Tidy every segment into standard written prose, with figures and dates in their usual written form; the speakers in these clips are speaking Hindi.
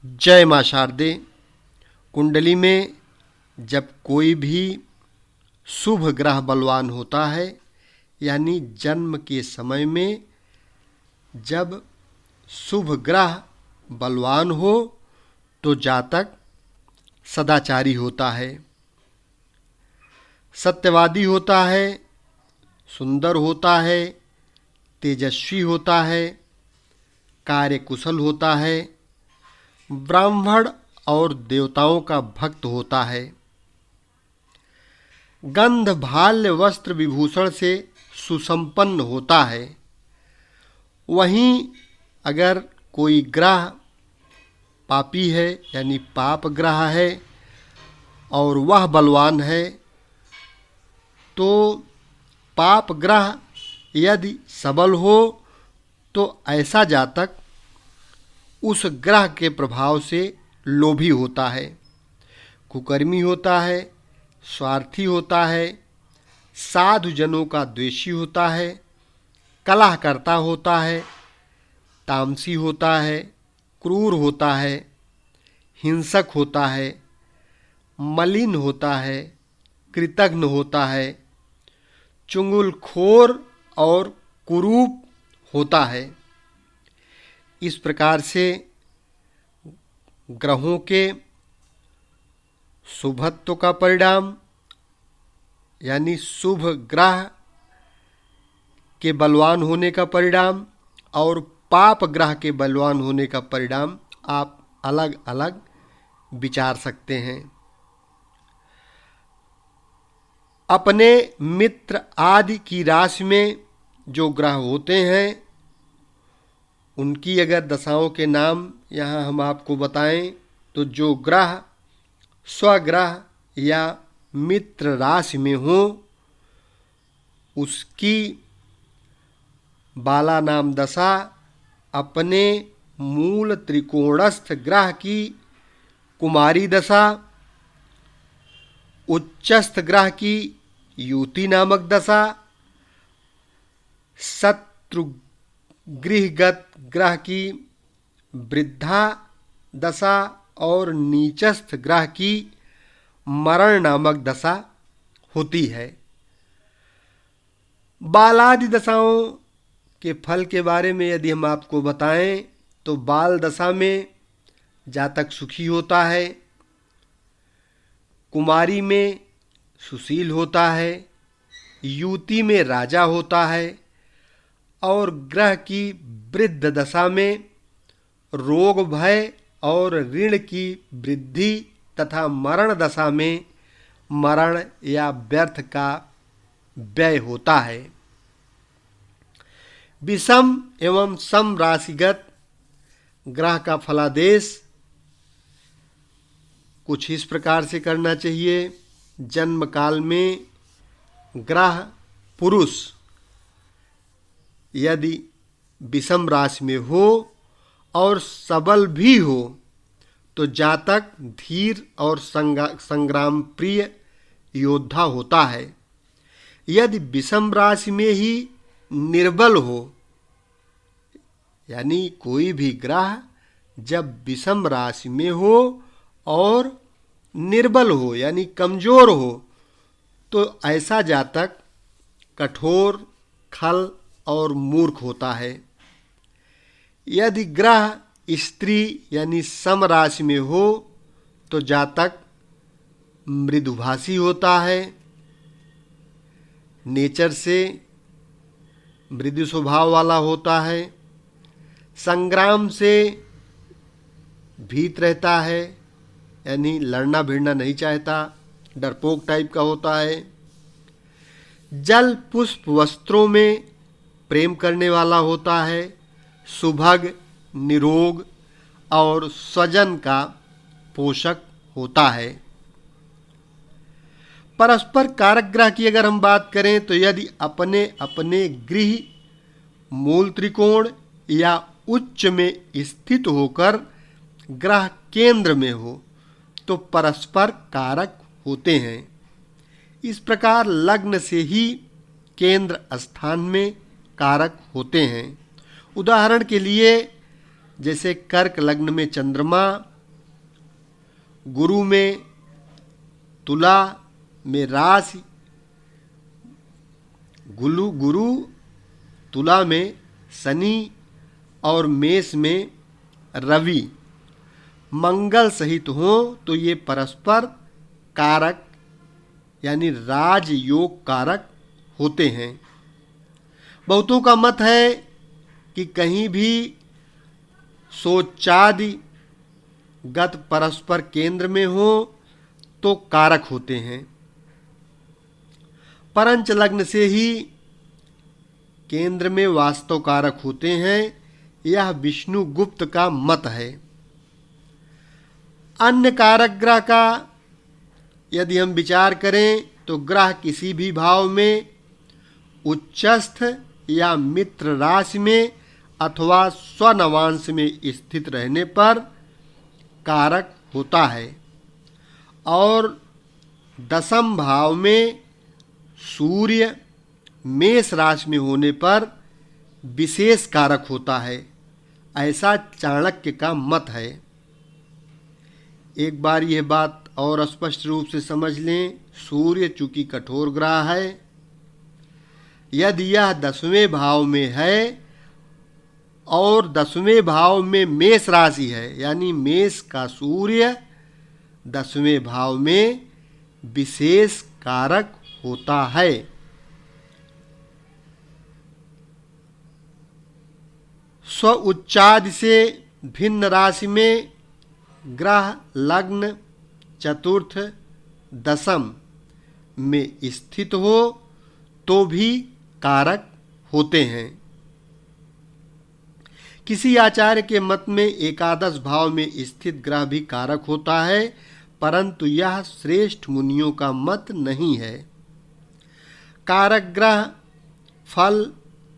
जय मां शारदे। कुंडली में जब कोई भी शुभ ग्रह बलवान होता है, यानी जन्म के समय में जब शुभ ग्रह बलवान हो तो जातक सदाचारी होता है, सत्यवादी होता है, सुंदर होता है, तेजस्वी होता है, कार्यकुशल होता है, ब्राह्मण और देवताओं का भक्त होता है, गंध भाल्य वस्त्र विभूषण से सुसंपन्न होता है। वहीं अगर कोई ग्रह पापी है, यानी पाप ग्रह है और वह बलवान है, तो पाप ग्रह यदि सबल हो तो ऐसा जातक उस ग्रह के प्रभाव से लोभी होता है, कुकर्मी होता है, स्वार्थी होता है, साधु जनों का द्वेषी होता है, कलह करता होता है, तामसी होता है, क्रूर होता है, हिंसक होता है, मलिन होता है, कृतघ्न होता है, चुंगलखोर और कुरूप होता है। इस प्रकार से ग्रहों के शुभत्व का परिणाम, यानी शुभ ग्रह के बलवान होने का परिणाम और पाप ग्रह के बलवान होने का परिणाम आप अलग अलग विचार सकते हैं। अपने मित्र आदि की राशि में जो ग्रह होते हैं उनकी अगर दशाओं के नाम यहाँ हम आपको बताएं तो जो ग्रह स्वग्रह या मित्र राशि में हो उसकी बाला नाम दशा अपने मूल त्रिकोणस्थ ग्रह की कुमारी दशा, उच्चस्थ ग्रह की युति नामक दशा, शत्रु गृहगत ग्रह की वृद्धा दशा और नीचस्थ ग्रह की मरण नामक दशा होती है। बालादि दशाओं के फल के बारे में यदि हम आपको बताएं तो बाल दशा में जातक सुखी होता है, कुमारी में सुशील होता है, युति में राजा होता है और ग्रह की वृद्ध दशा में रोग भय और ऋण की वृद्धि तथा मरण दशा में मरण या व्यर्थ का व्यय होता है। विषम एवं सम राशिगत ग्रह का फलादेश कुछ इस प्रकार से करना चाहिए। जन्म काल में ग्रह पुरुष यदि विषम राशि में हो और सबल भी हो तो जातक धीर और संग्राम प्रिय योद्धा होता है। यदि विषम राशि में ही निर्बल हो, यानी कोई भी ग्रह जब विषम राशि में हो और निर्बल हो यानी कमजोर हो तो ऐसा जातक कठोर, खल और मूर्ख होता है। यदि ग्रह स्त्री यानी सम राशि में हो तो जातक मृदुभाषी होता है, नेचर से मृदु स्वभाव वाला होता है, संग्राम से भीत रहता है, यानी लड़ना भिड़ना नहीं चाहता, डरपोक टाइप का होता है, जल पुष्प वस्त्रों में प्रेम करने वाला होता है, सुभग, निरोग और स्वजन का पोषक होता है। परस्पर कारक ग्रह की अगर हम बात करें तो यदि अपने अपने गृह मूल त्रिकोण या उच्च में स्थित होकर ग्रह केंद्र में हो तो परस्पर कारक होते हैं। इस प्रकार लग्न से ही केंद्र स्थान में कारक होते हैं। उदाहरण के लिए जैसे कर्क लग्न में चंद्रमा, गुरु में, तुला में राशि, गुरु तुला में शनि और मेष में रवि, मंगल सहित हो तो ये परस्पर कारक यानी राजयोग कारक होते हैं। बहुतों का मत है कि कहीं भी सोचादि गत परस्पर केंद्र में हो तो कारक होते हैं। परंच लग्न से ही केंद्र में वास्तव कारक होते हैं, यह विष्णु गुप्त का मत है। अन्य कारक ग्रह का यदि हम विचार करें तो ग्रह किसी भी भाव में उच्चस्थ या मित्र राशि में अथवा स्वनवांश में स्थित रहने पर कारक होता है, और दशम भाव में सूर्य मेष राशि में होने पर विशेष कारक होता है, ऐसा चाणक्य का मत है। एक बार यह बात और स्पष्ट रूप से समझ लें, सूर्य चूंकि कठोर ग्रह है, यदि यह 10वें भाव में है और 10वें भाव में मेष राशि है, यानी मेष का सूर्य 10वें भाव में विशेष कारक होता है। स्व उच्चादि से भिन्न राशि में ग्रह लग्न चतुर्थ दशम में स्थित हो तो भी कारक होते हैं। किसी आचार्य के मत में एकादश भाव में स्थित ग्रह भी कारक होता है, परंतु यह श्रेष्ठ मुनियों का मत नहीं है। कारक ग्रह फल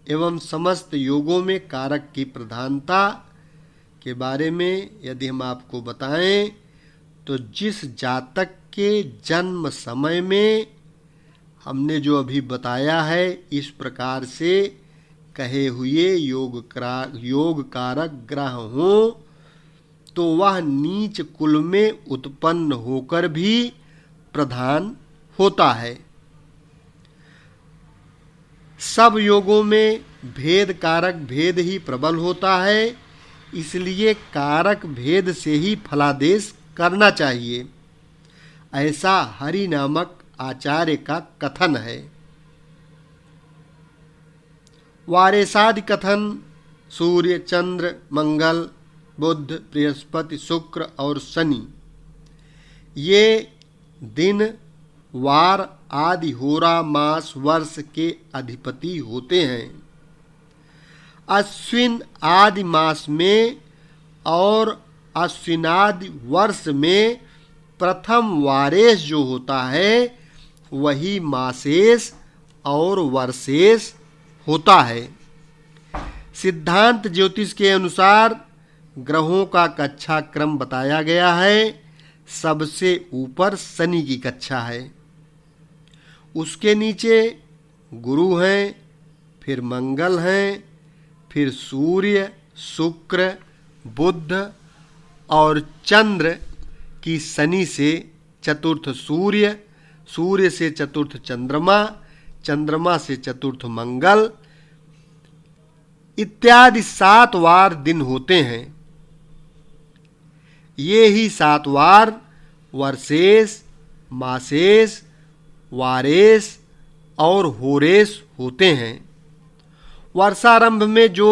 एवं समस्त योगों में कारक की प्रधानता के बारे में यदि हम आपको बताएं तो जिस जातक के जन्म समय में हमने जो अभी बताया है इस प्रकार से कहे हुए योग कारक ग्रह हों तो वह नीच कुल में उत्पन्न होकर भी प्रधान होता है। सब योगों में भेद कारक भेद ही प्रबल होता है, इसलिए कारक भेद से ही फलादेश करना चाहिए, ऐसा हरि नामक आचार्य का कथन है। वारेसादि कथन सूर्य चंद्र मंगल बुध बृहस्पति शुक्र और शनि ये दिन वार आदि होरा मास वर्ष के अधिपति होते हैं। अश्विन आदि मास में और अश्विनादि वर्ष में प्रथम वारेश जो होता है वही मासेश और वर्षेश होता है। सिद्धांत ज्योतिष के अनुसार ग्रहों का कक्षा क्रम बताया गया है। सबसे ऊपर शनि की कक्षा है, उसके नीचे गुरु हैं, फिर मंगल हैं, फिर सूर्य शुक्र बुध और चंद्र की शनि से चतुर्थ सूर्य, सूर्य से चतुर्थ चंद्रमा, चंद्रमा से चतुर्थ मंगल इत्यादि 7 वार दिन होते हैं। ये ही 7 वार वर्षेश मासेश वारेश और होरेश होते हैं। वर्षारंभ में जो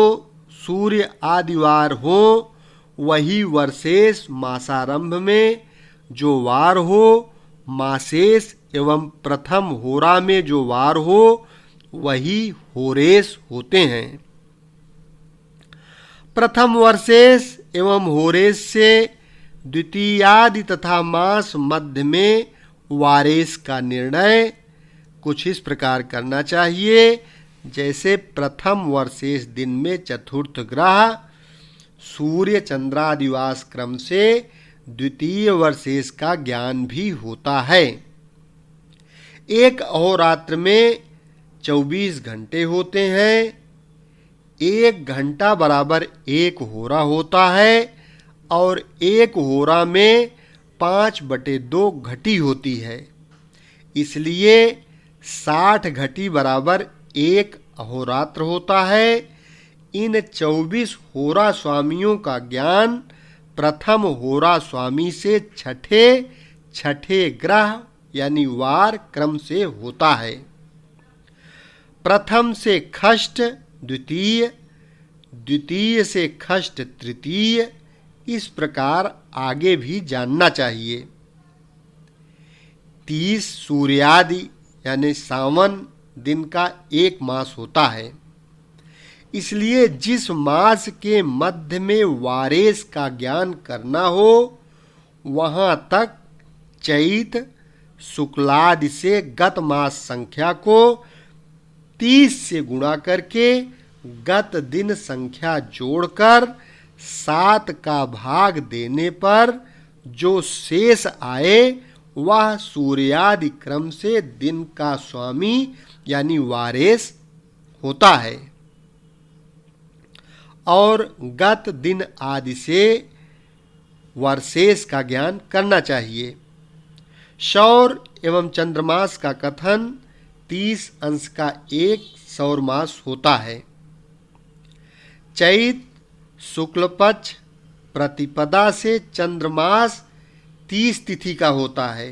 सूर्य आदि वार हो वही वर्षेश, मासारंभ में जो वार हो मासेश एवं प्रथम होरा में जो वार हो वही होरेश होते हैं। प्रथम वर्षेश एवं होरेश से द्वितीयादि तथा मास मध्य में वारेश का निर्णय कुछ इस प्रकार करना चाहिए जैसे प्रथम वर्षेश दिन में चतुर्थ ग्रह सूर्य चंद्रादिवास क्रम से द्वितीय वर्षेश का ज्ञान भी होता है। एक अहोरात्र में 24 घंटे होते हैं। 1 घंटा बराबर 1 होरा होता है और 1 होरा में 5/2 घटी होती है। इसलिए 60 घटी बराबर 1 अहोरात्र होता है। इन 24 होरा स्वामियों का ज्ञान प्रथम होरा स्वामी से छठे ग्रह यानी वार क्रम से होता है। प्रथम से खष्ट द्वितीय, द्वितीय से खष्ट तृतीय, इस प्रकार आगे भी जानना चाहिए। 30 सूर्यादि यानी सावन दिन का 1 मास होता है। इसलिए जिस मास के मध्य में वारेस का ज्ञान करना हो वहां तक चैत शुक्लादि से गत मास संख्या को 30 से गुणा करके गत दिन संख्या जोड़कर 7 का भाग देने पर जो शेष आए वह सूर्यादि क्रम से दिन का स्वामी यानी वारेस होता है और गत दिन आदि से वर्षेश का ज्ञान करना चाहिए। सौर एवं चंद्रमास का कथन 30 अंश का 1 सौर मास होता है। चैत शुक्ल पक्ष प्रतिपदा से चंद्रमास 30 तिथि का होता है।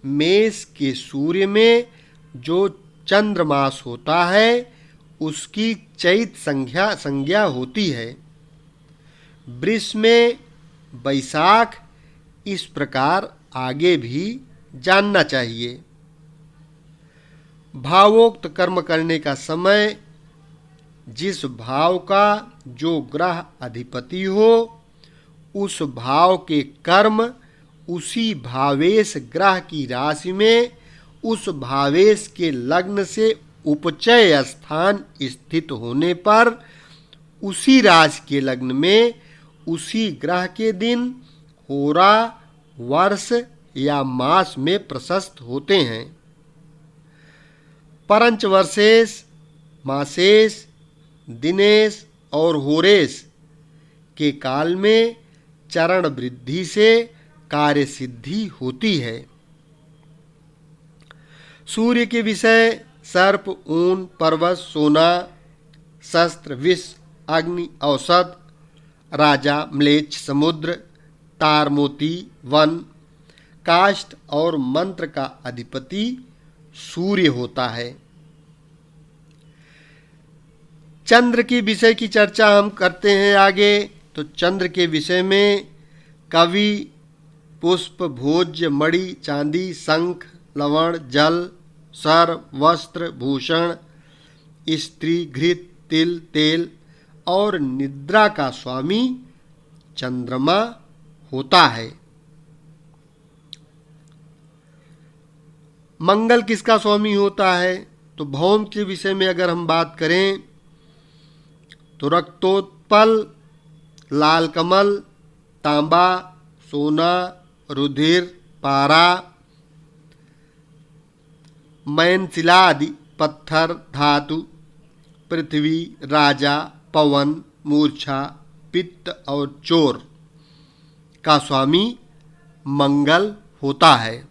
मेष के सूर्य में जो चंद्रमास होता है उसकी चैत संज्ञा होती है। वृष में बैसाख, इस प्रकार आगे भी जानना चाहिए। भावोक्त कर्म करने का समय जिस भाव का जो ग्रह अधिपति हो उस भाव के कर्म उसी भावेश ग्रह की राशि में उस भावेश के लग्न से उपचय स्थान स्थित होने पर उसी राशि के लग्न में उसी ग्रह के दिन होरा वर्ष या मास में प्रशस्त होते हैं। परंच वर्षेश, मासेश, दिनेश और होरेश के काल में चरण वृद्धि से कार्य सिद्धि होती है। सूर्य के विषय सर्प, ऊन, पर्वत, सोना, शस्त्र, विष, अग्नि, औषध, राजा, म्लेच्छ, समुद्र, तार, मोती, वन, काष्ठ और मंत्र का अधिपति सूर्य होता है। चंद्र के विषय की चर्चा हम करते हैं आगे। तो चंद्र के विषय में कवि, पुष्प, भोज्य, मणि, चांदी, शंख, लवण, जल, सर, वस्त्र, भूषण, स्त्री, घृत, तिल, तेल और निद्रा का स्वामी चंद्रमा होता है। मंगल किसका स्वामी होता है? तो भौम के विषय में अगर हम बात करें तो रक्तोत्पल, लाल कमल, तांबा, सोना, रुधिर, पारा, मैनशिला आदि पत्थर, धातु, पृथ्वी, राजा, पवन, मूर्छा, पित्त और चोर का स्वामी मंगल होता है।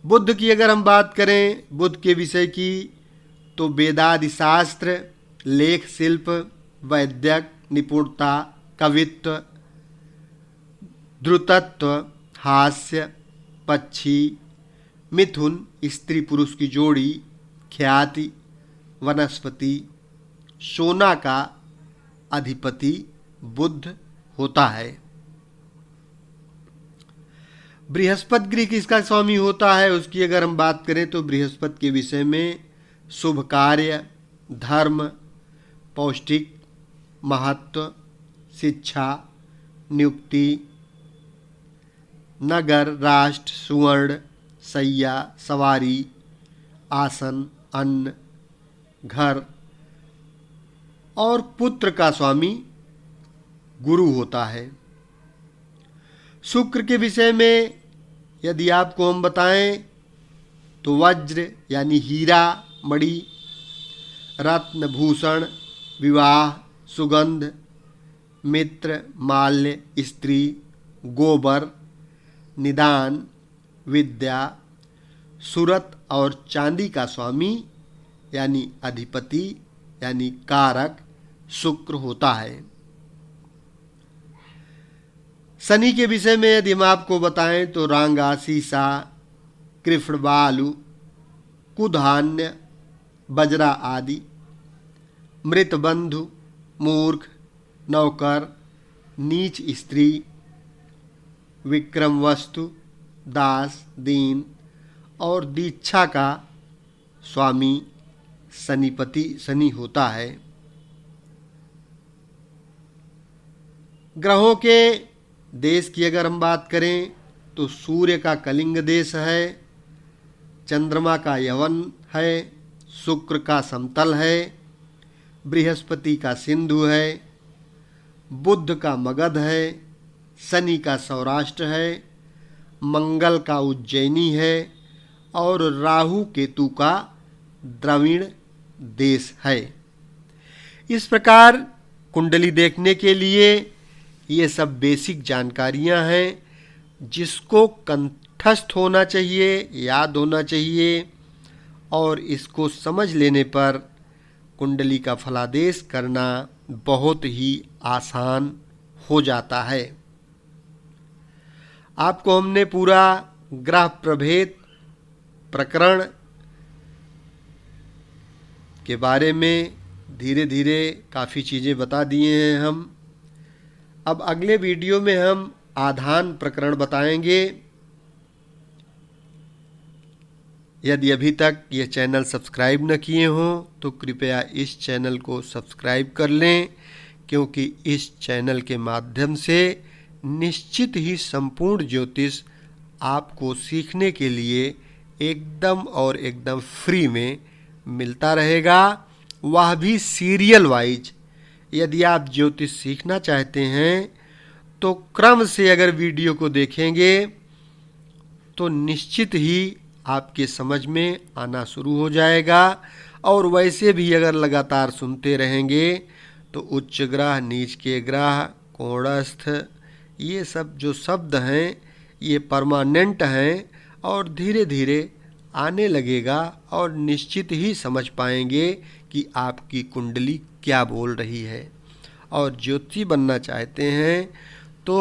बुध की अगर हम बात करें बुध के विषय की तो वेदादि शास्त्र, लेख शिल्प, वैद्यक, निपुणता, कवित्व, द्रुतत्व, हास्य, पक्षी, मिथुन, स्त्री पुरुष की जोड़ी, ख्याति, वनस्पति, सोना का अधिपति बुध होता है। बृहस्पति ग्रह किसका स्वामी होता है उसकी अगर हम बात करें तो बृहस्पति के विषय में शुभ कार्य, धर्म, पौष्टिक, महत्व, शिक्षा, नियुक्ति, नगर, राष्ट्र, सुवर्ण, सैया, सवारी, आसन, अन्न, घर और पुत्र का स्वामी गुरु होता है। शुक्र के विषय में यदि आपको हम बताएं तो वज्र यानी हीरा, मणि, रत्न भूषण, विवाह, सुगंध, मित्र, माल्य, स्त्री, गोबर, निदान, विद्या, सूरत और चांदी का स्वामी यानी अधिपति यानी कारक शुक्र होता है। शनि के विषय में यदि हम आपको बताएं तो रांगा, सीसा, कृष्ण बालू, कुधान्य, बजरा आदि, मृत बंधु, मूर्ख, नौकर, नीच स्त्री, विक्रम वस्तु, दास, दीन और दीक्षा का स्वामी शनि होता है। ग्रहों के देश की अगर हम बात करें तो सूर्य का कलिंग देश है, चंद्रमा का यवन है, शुक्र का समतल है, बृहस्पति का सिंधु है, बुध का मगध है, शनि का सौराष्ट्र है, मंगल का उज्जैनी है और राहु केतु का द्रविड़ देश है। इस प्रकार कुंडली देखने के लिए ये सब बेसिक जानकारियां हैं जिसको कंठस्थ होना चाहिए, याद होना चाहिए और इसको समझ लेने पर कुंडली का फलादेश करना बहुत ही आसान हो जाता है। आपको हमने पूरा ग्रह प्रभेद प्रकरण के बारे में धीरे धीरे काफ़ी चीज़ें बता दिए हैं हम। अब अगले वीडियो में हम आधान प्रकरण बताएंगे। यदि अभी तक ये चैनल सब्सक्राइब न किए हों तो कृपया इस चैनल को सब्सक्राइब कर लें, क्योंकि इस चैनल के माध्यम से निश्चित ही संपूर्ण ज्योतिष आपको सीखने के लिए एकदम फ्री में मिलता रहेगा, वह भी सीरियल वाइज। यदि आप ज्योतिष सीखना चाहते हैं तो क्रम से अगर वीडियो को देखेंगे तो निश्चित ही आपके समझ में आना शुरू हो जाएगा। और वैसे भी अगर लगातार सुनते रहेंगे तो उच्च ग्रह, नीच के ग्रह, कोणस्थ, ये सब जो शब्द हैं ये परमानेंट हैं और धीरे धीरे आने लगेगा और निश्चित ही समझ पाएंगे कि आपकी कुंडली क्या बोल रही है। और ज्योतिषी बनना चाहते हैं तो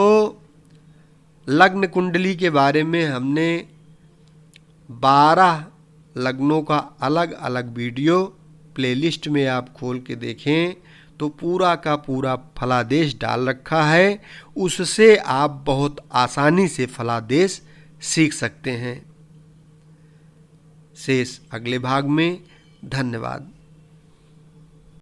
लग्न कुंडली के बारे में हमने 12 लग्नों का अलग अलग वीडियो प्लेलिस्ट में आप खोल के देखें तो पूरा का पूरा फलादेश डाल रखा है, उससे आप बहुत आसानी से फलादेश सीख सकते हैं। शेष अगले भाग में। धन्यवाद।